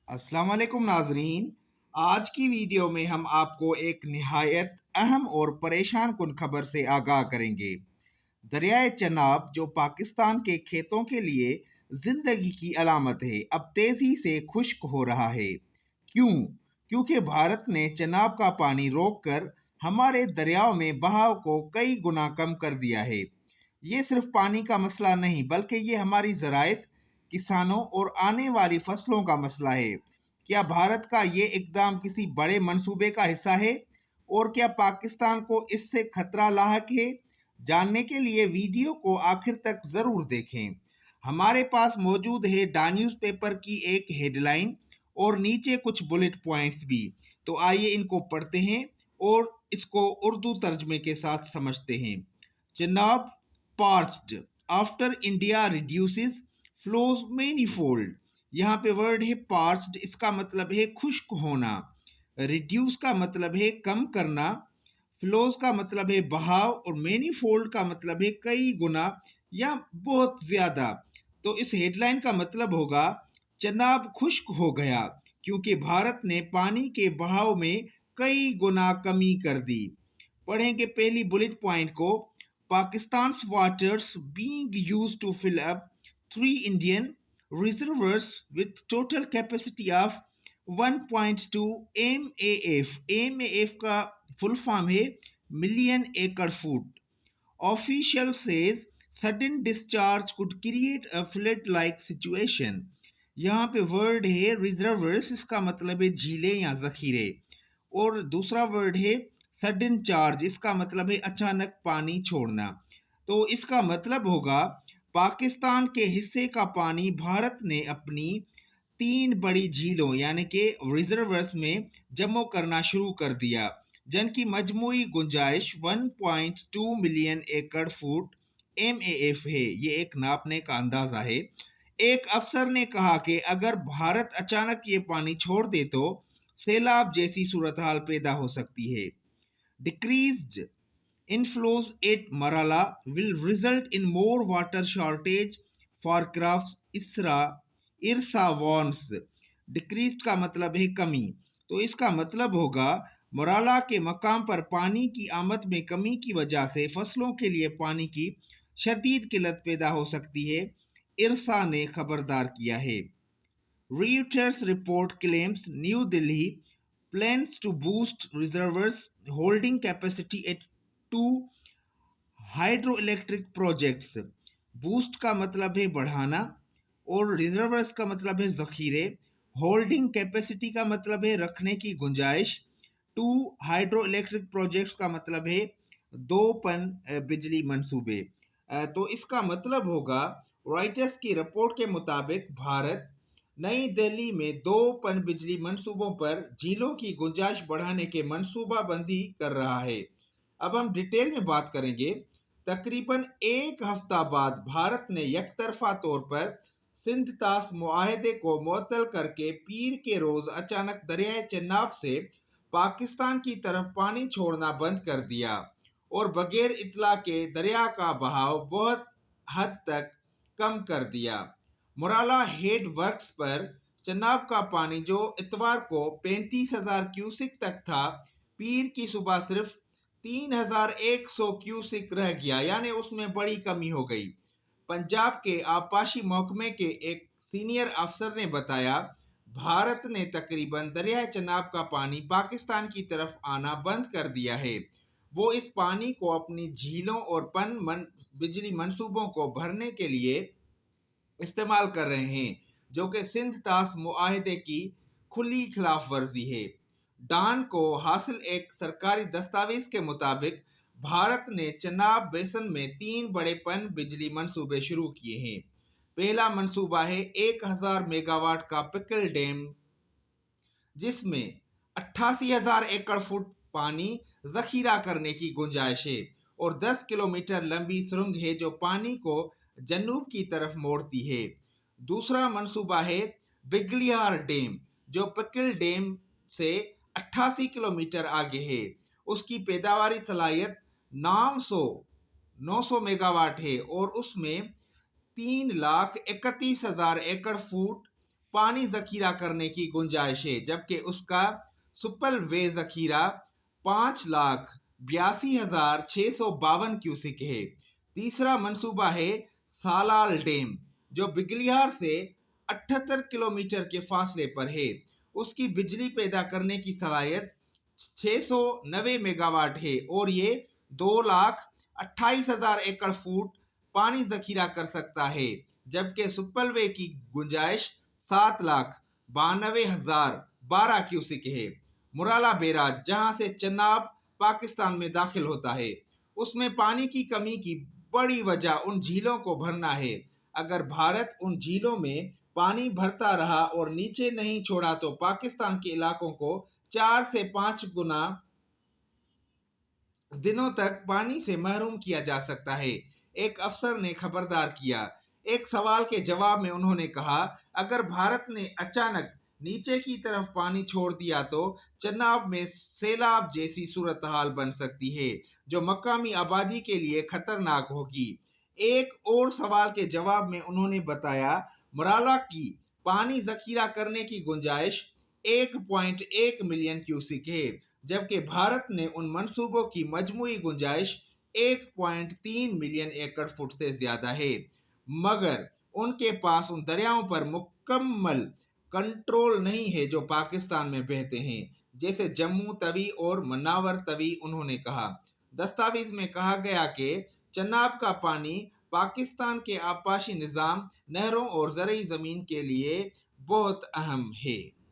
अस्सलाम वालेकुम नाजरीन। आज की वीडियो में हम आपको एक निहायत अहम और परेशान कुन खबर से आगाह करेंगे। दरियाए चनाब जो पाकिस्तान के खेतों के लिए जिंदगी की अलामत है, अब तेजी से खुश्क हो रहा है। क्यों? क्योंकि भारत ने चनाब का पानी रोककर हमारे दरियाओं में बहाव को कई गुना कम कर दिया है। ये सिर्फ पानी का मसला नहीं, बल्कि ये हमारी ज़राइत, किसानों और आने वाली फसलों का मसला है। क्या भारत का ये इकदाम किसी बड़े मंसूबे का हिस्सा है? और क्या पाकिस्तान को इससे खतरा लाहक है? जानने के लिए वीडियो को आखिर तक ज़रूर देखें। हमारे पास मौजूद है द न्यूज़पेपर की एक हेडलाइन और नीचे कुछ बुलेट पॉइंट्स भी। तो आइए इनको पढ़ते हैं और इसको उर्दू तर्जमे के साथ समझते हैं। जनाब parched after India reduces flows manifold। यहाँ पे वर्ड है parched, इसका मतलब है खुश्क होना। reduce का मतलब है कम करना। flows का मतलब है बहाव और manifold का मतलब है कई गुना या बहुत ज्यादा। तो इस हेडलाइन का मतलब होगा चनाब खुश्क हो गया क्योंकि भारत ने पानी के बहाव में कई गुना कमी कर दी। पढ़ेंगे पहली बुलेट पॉइंट को। Pakistan's waters being used to fill up 3 Indian reservoirs with total capacity of 1.2 MAF। MAF का फुल फॉर्म है मिलियन एकड़ foot. Official says sudden discharge could create a flood like situation। यहाँ पे word है reservoirs, इसका मतलब है झीलें या जखीरे। और दूसरा वर्ड है सडन चार्ज, इसका मतलब है अचानक पानी छोड़ना। तो इसका मतलब होगा पाकिस्तान के हिस्से का पानी भारत ने अपनी 3 बड़ी झीलों यानी कि रिजर्वर्स में जमा करना शुरू कर दिया, जिनकी मजमूई गुंजाइश 1.2 मिलियन एकड़ फुट MAF है। ये एक नापने का अंदाजा है। एक अफसर ने कहा कि अगर भारत अचानक ये पानी छोड़ दे तो सैलाब जैसी सूरत हाल पैदा हो सकती है। Decreased inflows at Marala will result in more water shortage for crops। IRSA warns। Decreased का मतलब है कमी, तो इसका मतलब होगा मराला के मकाम पर पानी की आमद में कमी की वजह से फसलों के लिए पानी की शदीद किल्लत पैदा हो सकती है। इरसा ने खबरदार किया है। Reuters report claims New Delhi plans to boost reservoirs holding capacity at 2 hydroelectric projects. Boost का मतलब है बढ़ाना और रिजर्वर्स का मतलब है जखीरे। होल्डिंग कैपेसिटी का मतलब है रखने की गुंजाइश। 2 हाइड्रोइलेक्ट्रिक प्रोजेक्ट्स का मतलब है 2 बिजली मंसूबे। तो इसका मतलब होगा रॉयटर्स की रिपोर्ट के मुताबिक भारत नई दिल्ली में 2 बिजली मंसूबों पर झीलों की गुंजाइश बढ़ाने के मंसूबा बंदी कर रहा है। अब हम डिटेल में बात करेंगे। तकरीबन एक हफ्ता बाद भारत ने यकतरफा तौर पर सिंध तास मुआहदे को मुअत्तल करके पीर के रोज अचानक दरियाए चन्नाब से पाकिस्तान की तरफ पानी छोड़ना बंद कर दिया और बगैर इतला के दरिया का बहाव बहुत हद तक कम कर दिया। मुराला हेड वर्क्स पर चनाब का पानी जो इतवार को 35,000 क्यूसिक तक था, पीर की सुबह सिर्फ 3,100 क्यूसिक रह गया, यानी उसमें बड़ी कमी हो गई। पंजाब के आबपाशी महकमे के एक सीनियर अफसर ने बताया भारत ने तकरीबन दरिया चनाब का पानी पाकिस्तान की तरफ आना बंद कर दिया है। वो इस पानी को अपनी झीलों और बिजली मंसूबों को भरने के लिए इस्तेमाल कर रहे हैं, जो कि सिंध तास मुआहदे की खुली खिलाफ वर्जी है। डान को हासिल एक सरकारी दस्तावेज के मुताबिक भारत ने चनाब बेसन में 3 बड़े पन बिजली मंसूबे शुरू किए हैं। पहला मंसूबा है 1,000 मेगावाट का पिकल डैम, जिसमें 88,000 एकड़ फुट पानी जखीरा करने की गुंजाइश है और 10 किलोमीटर लंबी सुरंग है जो पानी को जनूब की तरफ मोड़ती है। दूसरा मंसूबा है बिगलियार डैम, जो पिकल डैम से 88 किलोमीटर आगे है। उसकी पैदावारी सलाहियत 900 मेगावाट है और उसमें 3,31,000 एकड़ फुट پانی ذخیرہ کرنے کی گنجائش ہے، جبکہ اس کا سپل وے ذخیرہ 5,82,652 کیوسک ہے۔ تیسرا منصوبہ ہے سالال ڈیم، جو بگلیہار سے 78 کلومیٹر کے فاصلے پر ہے۔ اس کی بجلی پیدا کرنے کی صلاحیت 690 میگا واٹ ہے اور یہ 2,28,000 ایکڑ فٹ پانی ذخیرہ کر سکتا ہے، جبکہ سپل وے کی گنجائش 7,92,012 کیوسک ہے۔ مورالا بیراج، جہاں سے چناب پاکستان میں داخل ہوتا ہے، اس میں پانی کی کمی کی بڑی وجہ ان جھیلوں کو بھرنا ہے۔ اگر بھارت ان جھیلوں میں پانی بھرتا رہا اور نیچے نہیں چھوڑا تو پاکستان کے علاقوں کو 4 سے 5 گنا دنوں تک پانی سے محروم کیا جا سکتا ہے، ایک افسر نے خبردار کیا۔ ایک سوال کے جواب میں انہوں نے کہا، اگر بھارت نے اچانک نیچے کی طرف پانی چھوڑ دیا تو چناب میں سیلاب جیسی صورتحال بن سکتی ہے، جو مقامی آبادی کے لیے خطرناک ہوگی۔ ایک اور سوال کے جواب میں انہوں نے بتایا، مورالا کی پانی ذخیرہ کرنے کی گنجائش 1.1 ملین کیوسک ہے، جبکہ بھارت نے ان منصوبوں کی مجموعی گنجائش 1.3 ملین ایکڑ فٹ سے زیادہ ہے، مگر ان کے پاس ان دریاؤں پر مکمل کنٹرول نہیں ہے جو پاکستان میں بہتے ہیں، جیسے جموں توی اور مناور توی۔ انہوں نے کہا، دستاویز میں کہا گیا کہ چناب کا پانی پاکستان کے آبپاشی نظام، نہروں اور زرعی زمین کے لیے بہت اہم ہے۔